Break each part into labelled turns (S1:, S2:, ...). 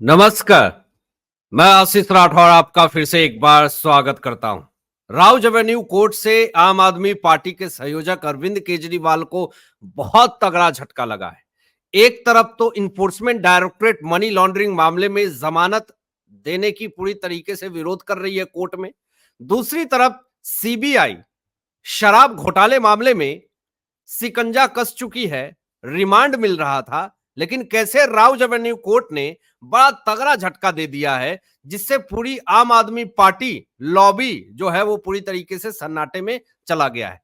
S1: नमस्कार। मैं आशीष राठौर आपका फिर से एक बार स्वागत करता हूं। राउज एवेन्यू कोर्ट से आम आदमी पार्टी के संयोजक अरविंद केजरीवाल को बहुत तगड़ा झटका लगा है। एक तरफ तो इन्फोर्समेंट डायरेक्टरेट मनी लॉन्ड्रिंग मामले में जमानत देने की पूरी तरीके से विरोध कर रही है कोर्ट में। दूसरी तरफ सीबीआई शराब घोटाले मामले में शिकंजा कस चुकी है। रिमांड मिल रहा था, लेकिन कैसे राउज एवेन्यू कोर्ट ने बड़ा तगड़ा झटका दे दिया है, जिससे पूरी आम आदमी पार्टी लॉबी जो है वो पूरी तरीके से सन्नाटे में चला गया है।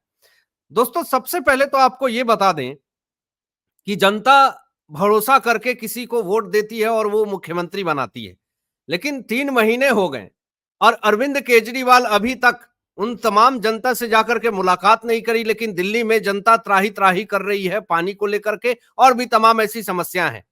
S1: दोस्तों, सबसे पहले तो आपको यह बता दें कि जनता भरोसा करके किसी को वोट देती है और वो मुख्यमंत्री बनाती है, लेकिन 3 महीने हो गए और अरविंद केजरीवाल अभी तक उन तमाम जनता से जाकर के मुलाकात नहीं करी। लेकिन दिल्ली में जनता त्राही त्राही कर रही है पानी को लेकर के, और भी तमाम ऐसी समस्या हैं।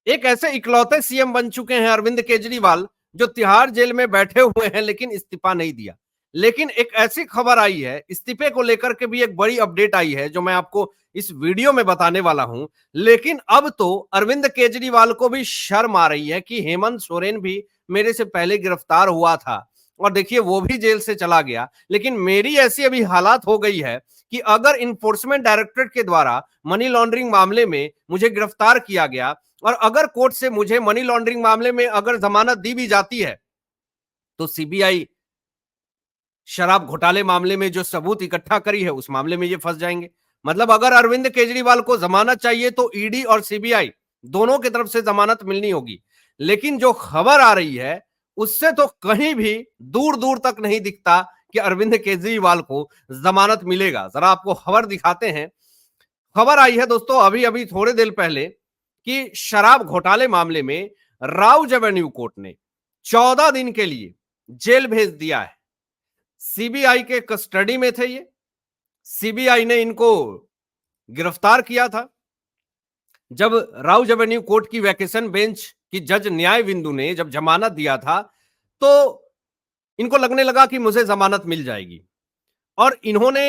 S1: एक ऐसे इकलौते सीएम बन चुके हैं अरविंद केजरीवाल, जो तिहाड़ जेल में बैठे हुए हैं लेकिन इस्तीफा नहीं दिया। लेकिन एक ऐसी खबर आई है, इस्तीफे को लेकर के भी एक बड़ी अपडेट आई है, जो मैं आपको इस वीडियो में बताने वाला हूं। लेकिन अब तो अरविंद केजरीवाल को भी शर्म आ रही है कि हेमंत सोरेन भी मेरे से पहले गिरफ्तार हुआ था और देखिए वो भी जेल से चला गया, लेकिन मेरी ऐसी अभी हालात हो गई है कि अगर इन्फोर्समेंट डायरेक्टरेट के द्वारा मनी लॉन्ड्रिंग मामले में मुझे गिरफ्तार किया गया और अगर कोर्ट से मुझे मनी लॉन्ड्रिंग मामले में अगर जमानत दी भी जाती है, तो सीबीआई शराब घोटाले मामले में जो सबूत इकट्ठा करी है उस मामले में ये फंस जाएंगे। मतलब अगर अरविंद केजरीवाल को जमानत चाहिए तो ईडी और सीबीआई दोनों की तरफ से जमानत मिलनी होगी। लेकिन जो खबर आ रही है उससे तो कहीं भी दूर दूर तक नहीं दिखता कि अरविंद केजरीवाल को जमानत मिलेगा। जरा आपको खबर दिखाते हैं। खबर आई है दोस्तों अभी अभी थोड़े देर पहले कि शराब घोटाले मामले में राउज एवेन्यू कोर्ट ने 14 दिन के लिए जेल भेज दिया है। सीबीआई के कस्टडी में थे ये। सीबीआई ने इनको गिरफ्तार किया था। जब राउज एवेन्यू कोर्ट की वैकेशन बेंच की जज न्याय बिंदु ने जब जमानत दिया था, तो इनको लगने लगा कि मुझे जमानत मिल जाएगी और इन्होंने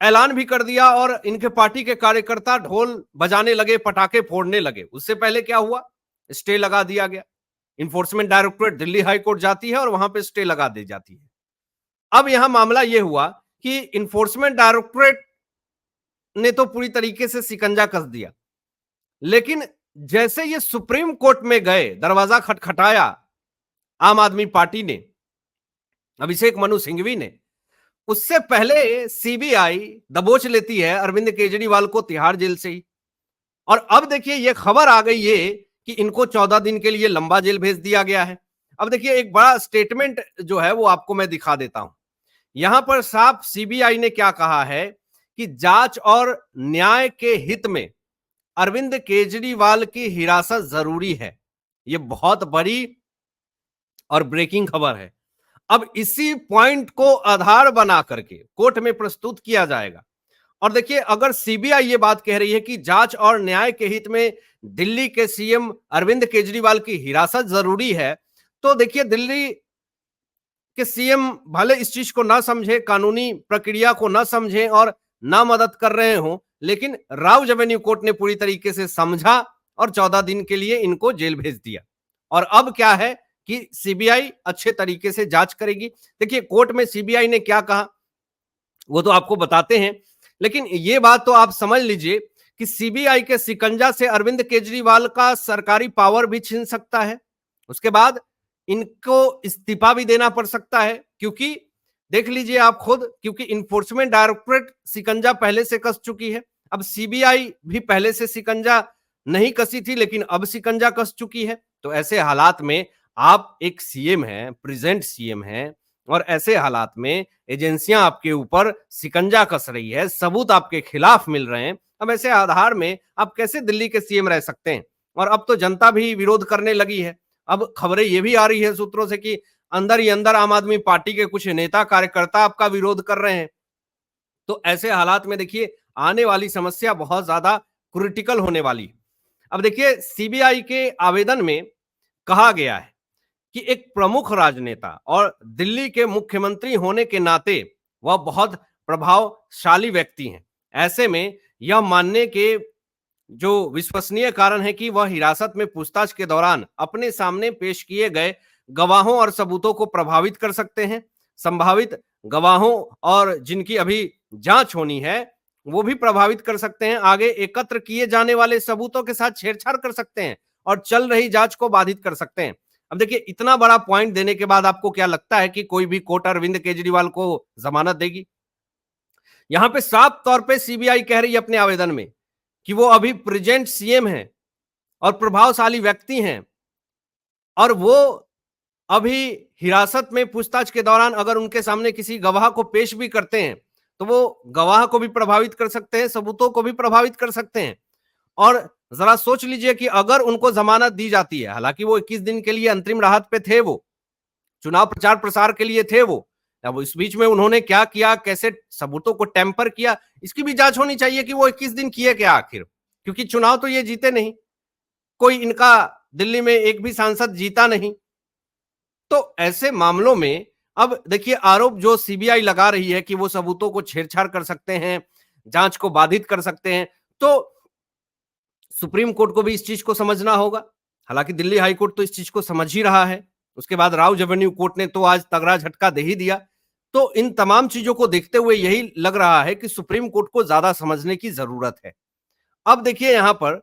S1: ऐलान भी कर दिया और इनके पार्टी के कार्यकर्ता ढोल बजाने लगे, पटाखे फोड़ने लगे। उससे पहले क्या हुआ, स्टे लगा दिया गया। Enforcement directorate Delhi high court जाती है और वहां पे स्टे लगा दी जाती है। अब यहां मामला यह हुआ कि इन्फोर्समेंट डायरेक्टरेट ने तो पूरी तरीके से शिकंजा कस दिया, लेकिन जैसे ये सुप्रीम कोर्ट में गए, दरवाजा खटखटाया आम आदमी पार्टी ने, अभिषेक मनु सिंघवी ने, उससे पहले सीबीआई दबोच लेती है अरविंद केजरीवाल को तिहाड़ जेल से ही। और अब देखिए ये खबर आ गई है कि इनको 14 दिन के लिए लंबा जेल भेज दिया गया है। अब देखिए एक बड़ा स्टेटमेंट जो है वो आपको मैं दिखा देता हूं। यहां पर साफ सीबीआई ने क्या कहा है कि जांच और न्याय के हित में अरविंद केजरीवाल की हिरासत जरूरी है। यह बहुत बड़ी और ब्रेकिंग खबर है। अब इसी पॉइंट को आधार बना करके कोर्ट में प्रस्तुत किया जाएगा। और देखिए अगर सीबीआई ये बात कह रही है कि जांच और न्याय के हित में दिल्ली के सीएम अरविंद केजरीवाल की हिरासत जरूरी है, तो देखिए दिल्ली के सीएम भले इस चीज को ना समझे, कानूनी प्रक्रिया को ना समझे और ना मदद कर रहे हो, लेकिन राउज एवेन्यू कोर्ट ने पूरी तरीके से समझा और 14 दिन के लिए इनको जेल भेज दिया। और अब क्या है कि सीबीआई अच्छे तरीके से जांच करेगी। देखिए कोर्ट में सीबीआई ने क्या कहा वो तो आपको बताते हैं, लेकिन ये बात तो आप समझ लीजिए कि सीबीआई के शिकंजा से अरविंद केजरीवाल का सरकारी पावर भी छीन सकता है। उसके बाद इनको इस्तीफा भी देना पड़ सकता है, क्योंकि देख लीजिए आप खुद, क्योंकि इन्फोर्समेंट डायरेक्टरेट शिकंजा पहले से कस चुकी है। अब सीबीआई भी पहले से शिकंजा नहीं कसी थी, लेकिन अब शिकंजा कस चुकी है। तो ऐसे हालात में आप एक सीएम हैं, प्रेजेंट सीएम हैं, और ऐसे हालात में एजेंसियां आपके ऊपर शिकंजा कस रही है, सबूत आपके खिलाफ मिल रहे हैं। अब ऐसे आधार में आप कैसे दिल्ली के सीएम रह सकते हैं? और अब तो जनता भी विरोध करने लगी है। अब खबरें ये भी आ रही है सूत्रों से कि अंदर ही अंदर आम आदमी पार्टी के कुछ नेता कार्यकर्ता आपका विरोध कर रहे हैं। तो ऐसे हालात में देखिए आने वाली समस्या बहुत ज्यादा क्रिटिकल होने वाली है। अब देखिए सीबीआई के आवेदन में कहा गया है कि एक प्रमुख राजनेता और दिल्ली के मुख्यमंत्री होने के नाते वह बहुत प्रभावशाली व्यक्ति हैं। ऐसे में यह मानने के जो विश्वसनीय कारण है कि वह हिरासत में पूछताछ के दौरान अपने सामने पेश किए गए गवाहों और सबूतों को प्रभावित कर सकते हैं। संभावित गवाहों और जिनकी अभी जांच होनी है वो भी प्रभावित कर सकते हैं। आगे एकत्र किए जाने वाले सबूतों के साथ छेड़छाड़ कर सकते हैं और चल रही जांच को बाधित कर सकते हैं। अब देखिए, इतना बड़ा पॉइंट देने के बाद आपको क्या लगता है कि कोई भी कोर्ट अरविंद केजरीवाल को जमानत देगी? यहां पे साफ तौर पे सीबीआई कह रही है अपने आवेदन में कि वो अभी प्रेजेंट सीएम हैं और प्रभावशाली व्यक्ति हैं, और वो अभी हिरासत में पूछताछ के दौरान अगर उनके सामने किसी गवाह को पेश भी करते हैं तो वो गवाह को भी प्रभावित कर सकते हैं, सबूतों को भी प्रभावित कर सकते हैं। और जरा सोच लीजिए कि अगर उनको जमानत दी जाती है, हालांकि वो 21 दिन के लिए अंतरिम राहत पे थे, वो चुनाव प्रचार प्रसार के लिए थे वो, अब इस बीच में उन्होंने क्या किया, कैसे सबूतों को टेम्पर किया, इसकी भी जांच होनी चाहिए कि वो 21 दिन किए क्या आखिर, क्योंकि चुनाव तो ये जीते नहीं, कोई इनका दिल्ली में एक भी सांसद जीता नहीं। तो ऐसे मामलों में अब देखिए, आरोप जो सीबीआई लगा रही है कि वो सबूतों को छेड़छाड़ कर सकते हैं, जांच को बाधित कर सकते हैं, तो सुप्रीम कोर्ट को भी इस चीज को समझना होगा। हालांकि दिल्ली हाई कोर्ट तो इस चीज को समझ ही रहा है, उसके बाद राउज एवेन्यू कोर्ट ने तो आज तगड़ा झटका दे ही दिया। तो इन तमाम चीजों को देखते हुए यही लग रहा है कि सुप्रीम कोर्ट को ज्यादा समझने की जरूरत है। अब देखिए, यहां पर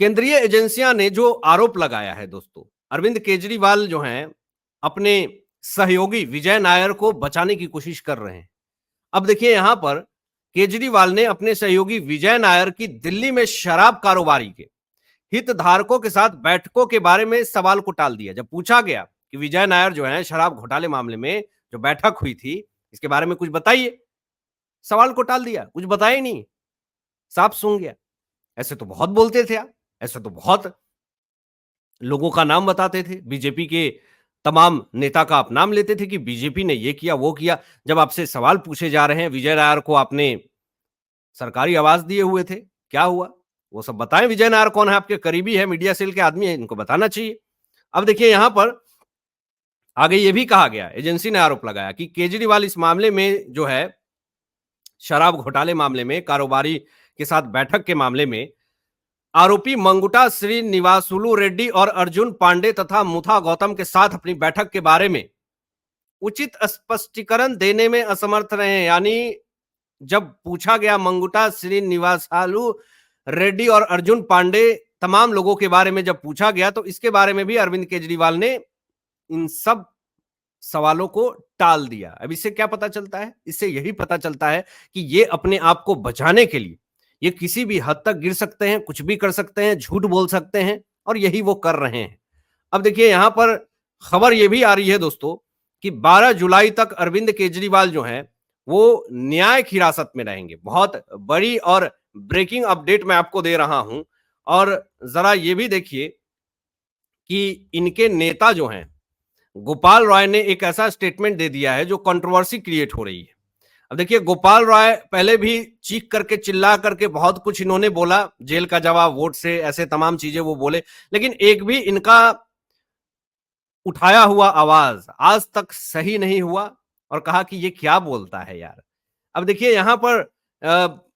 S1: केंद्रीय एजेंसियां ने जो आरोप लगाया है दोस्तों, अरविंद केजरीवाल जो हैं अपने सहयोगी विजय नायर को बचाने की कोशिश कर रहे हैं। अब देखिए, यहां पर केजरीवाल ने अपने सहयोगी विजय नायर की दिल्ली में शराब कारोबारी के हितधारकों के साथ बैठकों के बारे में सवाल को टाल दिया। जब पूछा गया कि विजय नायर जो है शराब घोटाले मामले में जो बैठक हुई थी इसके बारे में कुछ बताइए, सवाल को टाल दिया, कुछ बताया ही नहीं, साफ सूंघ गया। ऐसे तो बहुत बोलते थे आप, ऐसे तो बहुत लोगों का नाम बताते थे, बीजेपी के तमाम नेता का आप नाम लेते थे कि बीजेपी ने ये किया वो किया। जब आपसे सवाल पूछे जा रहे हैं, विजय नायर को आपने सरकारी आवास दिए हुए थे, क्या हुआ वो सब बताएं। विजय नायर कौन है, आपके करीबी है, मीडिया सेल के आदमी है, इनको बताना चाहिए। अब देखिए, यहां पर आगे ये भी कहा गया, एजेंसी ने आरोप लगाया कि केजरीवाल इस मामले में जो है शराब घोटाले मामले में, कारोबारी के साथ बैठक के मामले में आरोपी मंगुटा श्रीनिवासुलु रेड्डी और अर्जुन पांडे तथा मुथा गौतम के साथ अपनी बैठक के बारे में उचित स्पष्टीकरण देने में असमर्थ रहे हैं। यानी जब पूछा गया मंगुटा श्रीनिवासालु रेड्डी और अर्जुन पांडे तमाम लोगों के बारे में जब पूछा गया तो इसके बारे में भी अरविंद केजरीवाल ने इन सब सवालों को टाल दिया। अब इससे क्या पता चलता है? इससे यही पता चलता है कि ये अपने आप को बचाने के लिए ये किसी भी हद तक गिर सकते हैं, कुछ भी कर सकते हैं, झूठ बोल सकते हैं, और यही वो कर रहे हैं। अब देखिए, यहां पर खबर यह भी आ रही है दोस्तों कि 12 जुलाई तक अरविंद केजरीवाल जो हैं वो न्यायिक हिरासत में रहेंगे। बहुत बड़ी और ब्रेकिंग अपडेट मैं आपको दे रहा हूं। और जरा ये भी देखिए कि इनके नेता जो हैं गोपाल राय ने एक ऐसा स्टेटमेंट दे दिया है जो कंट्रोवर्सी क्रिएट हो रही है। अब देखिए, गोपाल राय पहले भी चीख करके चिल्ला करके बहुत कुछ इन्होंने बोला, जेल का जवाब, वोट से, ऐसे तमाम चीजें वो बोले, लेकिन एक भी इनका उठाया हुआ आवाज आज तक सही नहीं हुआ। और कहा कि ये क्या बोलता है यार। अब देखिए, यहां पर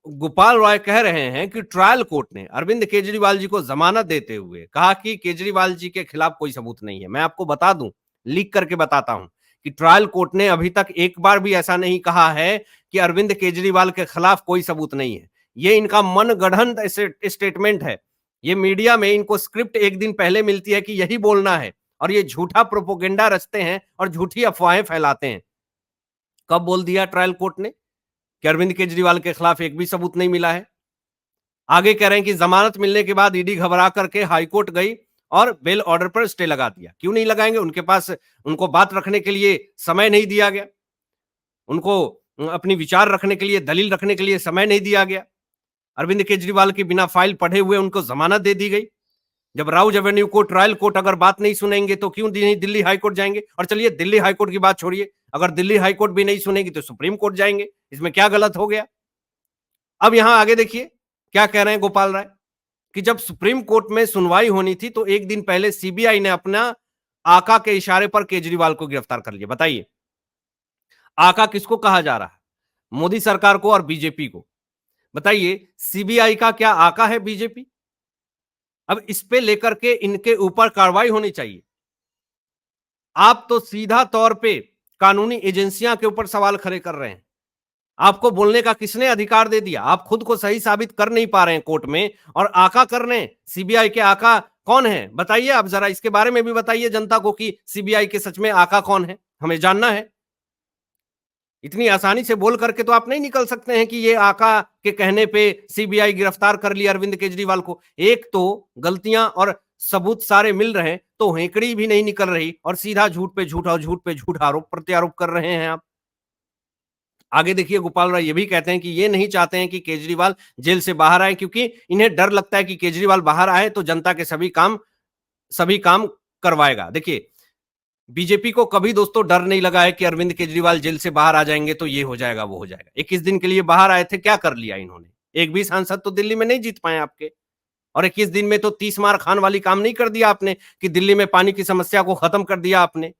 S1: गोपाल राय कह रहे हैं कि ट्रायल कोर्ट ने अरविंद केजरीवाल जी को जमानत देते हुए कहा कि केजरीवाल जी के खिलाफ कोई सबूत नहीं है। मैं आपको बता दूं, लीक करके बताता हूं कि ट्रायल कोर्ट ने अभी तक एक बार भी ऐसा नहीं कहा है कि अरविंद केजरीवाल के खिलाफ कोई सबूत नहीं है। ये इनका मनगढ़ंत स्टेटमेंट है। ये मीडिया में इनको स्क्रिप्ट एक दिन पहले मिलती है कि यही बोलना है, और ये झूठा प्रोपोगेंडा रचते हैं और झूठी अफवाहें फैलाते हैं। कब बोल दिया ट्रायल कोर्ट ने कि अरविंद केजरीवाल के खिलाफ एक भी सबूत नहीं मिला है? आगे कह रहे हैं कि जमानत मिलने के बाद ईडी घबरा करके हाईकोर्ट गई और बेल ऑर्डर पर स्टे लगा दिया। क्यों नहीं लगाएंगे? उनके पास, उनको बात रखने के लिए समय नहीं दिया गया, उनको अपनी विचार रखने के लिए, दलील रखने के लिए समय नहीं दिया गया। अरविंद केजरीवाल की बिना फाइल पढ़े हुए उनको जमानत दे दी गई। जब Rouse Avenue court, trial court अगर बात नहीं सुनेंगे तो क्यों नहीं दिल्ली हाईकोर्ट जाएंगे? और चलिए, दिल्ली हाईकोर्ट की बात छोड़िए, अगर दिल्ली हाईकोर्ट भी नहीं सुनेगी तो सुप्रीम कोर्ट जाएंगे। इसमें क्या गलत हो गया? अब यहां आगे देखिए क्या कह रहे हैं गोपाल राय कि जब सुप्रीम कोर्ट में सुनवाई होनी थी तो एक दिन पहले सीबीआई ने अपना आका के इशारे पर केजरीवाल को गिरफ्तार कर लिया। बताइए, आका किसको कहा जा रहा है? मोदी सरकार को और बीजेपी को। बताइए, सीबीआई का क्या आका है बीजेपी? अब इस पे लेकर के इनके ऊपर कार्रवाई होनी चाहिए। आप तो सीधा तौर पे कानूनी एजेंसियां के ऊपर सवाल खड़े कर रहे हैं। आपको बोलने का किसने अधिकार दे दिया? आप खुद को सही साबित कर नहीं पा रहे हैं कोर्ट में और आका कर रहे हैं। सीबीआई के आका कौन है? बताइए आप जरा, इसके बारे में भी बताइए जनता को कि सीबीआई के सच में आका कौन है? हमें जानना है। इतनी आसानी से बोल करके तो आप नहीं निकल सकते हैं कि ये आका के कहने पे सीबीआई गिरफ्तार कर लिया अरविंद केजरीवाल को। एक तो गलतियां और सबूत सारे मिल रहे हैं, तो हेकड़ी भी नहीं निकल रही और सीधा झूठ पे झूठ और झूठ पे झूठ आरोप प्रत्यारोप कर रहे हैं आप। आगे देखिए, गोपाल राय ये भी कहते हैं कि ये नहीं चाहते हैं कि केजरीवाल जेल से बाहर आए, क्योंकि इन्हें डर लगता है कि केजरीवाल बाहर आए तो जनता के सभी काम करवाएगा। देखिए, बीजेपी को कभी दोस्तों डर नहीं लगा है कि अरविंद केजरीवाल जेल से बाहर आ जाएंगे तो ये हो जाएगा, वो हो जाएगा। 21 दिन के लिए बाहर आए थे, क्या कर लिया इन्होंने? एक भी सांसद तो दिल्ली में नहीं जीत पाए आपके। और 21 दिन में तो 30 मार खान वाली काम नहीं कर दिया आपने कि दिल्ली में पानी की समस्या को खत्म कर दिया आपने।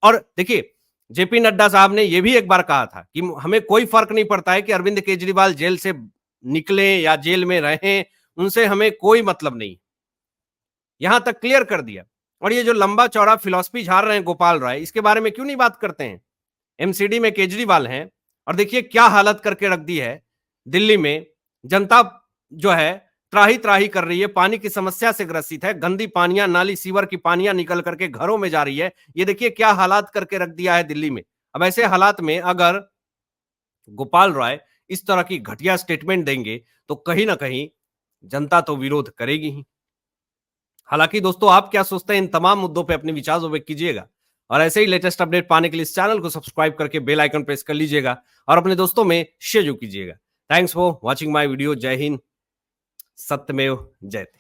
S1: और देखिए, जेपी नड्डा साहब ने यह भी एक बार कहा था कि हमें कोई फर्क नहीं पड़ता है कि अरविंद केजरीवाल जेल से निकले या जेल में रहें, उनसे हमें कोई मतलब नहीं। यहां तक क्लियर कर दिया। और ये जो लंबा चौड़ा फिलॉसफी झाड़ रहे हैं गोपाल राय, इसके बारे में क्यों नहीं बात करते हैं? एमसीडी में केजरीवाल हैं और देखिए क्या हालत करके रख दी है दिल्ली में। जनता जो है त्राही त्राही कर रही है, पानी की समस्या से ग्रसित है, गंदी पानियां, नाली सीवर की पानियां निकल करके घरों में जा रही है। ये देखिए क्या हालात करके रख दिया है दिल्ली में। अब ऐसे हालात में अगर गोपाल राय इस तरह की घटिया स्टेटमेंट देंगे तो कहीं ना कहीं जनता तो विरोध करेगी ही। हालांकि दोस्तों, आप क्या सोचते हैं इन तमाम मुद्दों पे अपने विचार व्यक्त कीजिएगा और ऐसे ही लेटेस्ट अपडेट पाने के लिए इस चैनल को सब्सक्राइब करके बेल आइकन प्रेस कर लीजिएगा और अपने दोस्तों में शेयर कीजिएगा। Thanks for watching my video. जय हिंद, सत्यमेव जयते।